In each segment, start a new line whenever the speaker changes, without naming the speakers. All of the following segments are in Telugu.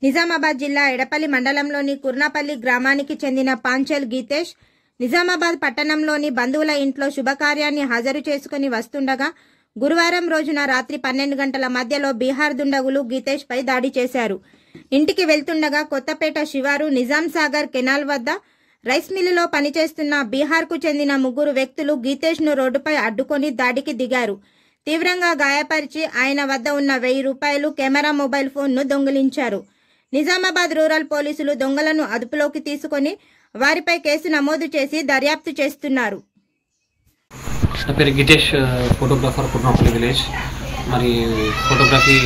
నిజామాబాద్ జిల్లా ఎడపల్లి మండలంలోని కుర్నాపల్లి గ్రామానికి చెందిన పాంచెల్ గీతేష్ నిజామాబాద్ పట్టణంలోని బంధువుల ఇంట్లో శుభకార్యాన్ని హాజరు చేసుకుని వస్తుండగా గురువారం రోజున రాత్రి 12 గంటల మధ్యలో బీహార్ దుండగులు గీతేష్ పై దాడి చేశారు. ఇంటికి వెళ్తుండగా కొత్తపేట శివారు నిజాం సాగర్ కెనాల్ వద్ద రైస్ మిల్లులో పనిచేస్తున్న బీహార్కు చెందిన 3 వ్యక్తులు గీతేష్ ను రోడ్డుపై అడ్డుకొని దాడికి దిగారు. తీవ్రంగా గాయపరిచి ఆయన వద్ద ఉన్న 1000 రూపాయలు కెమెరా మొబైల్ ఫోన్ను దొంగిలించారు. నిజామాబాద్ రూరల్ పోలీసులు దొంగలను అదుపులోకి తీసుకొని వారిపై కేసు నమోదు చేసి దర్యాప్తు చేస్తున్నారు.
నా పేరు గీతేష్, ఫోటోగ్రాఫర్, కుర్నాపల్లి విలేజ్. మరి ఫోటోగ్రఫీ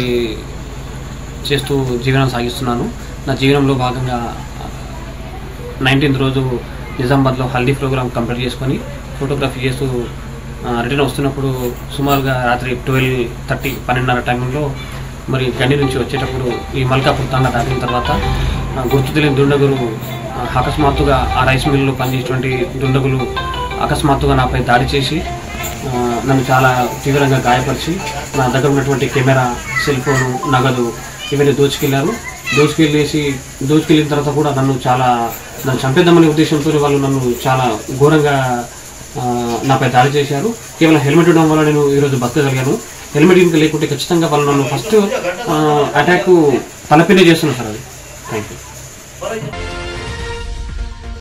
చేస్తూ జీవనం సాగిస్తున్నాను. నా జీవనంలో భాగంగా 19th రోజు నిజామాబాద్లో హల్దీ ప్రోగ్రామ్ కంప్లీట్ చేసుకొని ఫోటోగ్రఫీ చేస్తూ రిటర్న్ వస్తున్నప్పుడు సుమారుగా రాత్రి 12:30 12:30 టైంలో మరి గండి నుంచి వచ్చేటప్పుడు ఈ మల్కాపూర్ తాండా దాటిన తర్వాత గుర్తు తెలియని దుండగులు అకస్మాత్తుగా ఆ రైస్ మిల్లులో పనిచేసేటువంటి దుండగులు అకస్మాత్తుగా నాపై దాడి చేసి నన్ను చాలా తీవ్రంగా గాయపరిచి నా దగ్గర ఉన్నటువంటి కెమెరా, సెల్ ఫోను, నగదు ఇవన్నీ దోచుకెళ్ళిన తర్వాత కూడా నన్ను చంపేద్దామనే ఉద్దేశంతో వాళ్ళు నన్ను చాలా ఘోరంగా నాపై దాడి చేశారు. కేవలం హెల్మెట్ ఉండడం వల్ల నేను ఈరోజు బతకగలిగాను. హెల్మెట్ ఇంకా లేకుంటే ఖచ్చితంగా వాళ్ళు నన్ను ఫస్ట్ అటాక్ తలపినే చేస్తున్నారు సార్. అది థ్యాంక్ యూ.